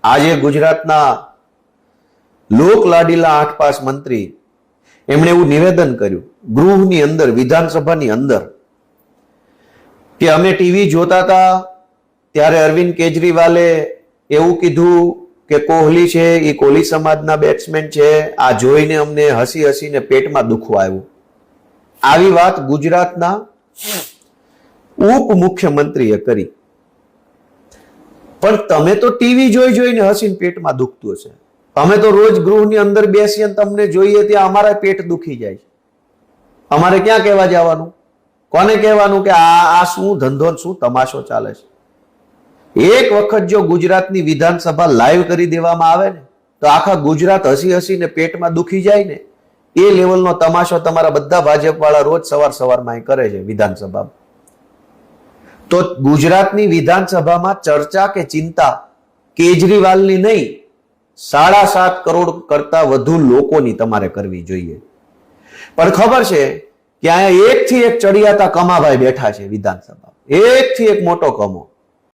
આજે ગુજરાતના લોક લાડીલા 8 પાસ મંત્રી એમણે એવું નિવેદન કર્યું ગૃહની અંદર, વિધાનસભાની અંદર, કે અમે ટીવી જોતા હતા ત્યારે અરવિંદ કેજરીવાલે એવું કીધું કે કોહલી છે એ કોહલી સમાજના બેટ્સમેન છે, આ જોઈને અમને હસી હસીને પેટમાં દુખવા આવ્યું. આવી વાત ગુજરાતના ઉપમુખ્યમંત્રીએ કરી. પણ તમે તો ટીવી જોઈને હસીને પેટમાં દુખતું હશે. અમે તો રોજ ગૃહની અંદર બેસીને તમને જોઈએ ત્યાં અમારા પેટ દુખી જાય છે. અમારે ક્યાં કહેવા જવાનું? કોને કહેવાનું કે આ શું ધંધો, શું તમાશો ચાલે છે? એક વખત જો ગુજરાતની વિધાનસભા લાઈવ કરી દેવામાં આવે ને તો આખા ગુજરાત હસી હસીને પેટમાં દુખી જાય ને એ લેવલનો તમાશો તમારા બધા ભાજપ વાળા રોજ સવારમાં કરે છે વિધાનસભામાં. તો ગુજરાતની વિધાનસભામાં ચર્ચા કે ચિંતા કેજરીવાલની નહીં, 7.5 કરોડ કરતા વધુ લોકોની તમારે કરવી જોઈએ. પણ ખબર છે કે અહીંયા એકથી એક ચડિયાતા કમાભાઈ બેઠા છે વિધાનસભા, એકથી એક મોટો કમો.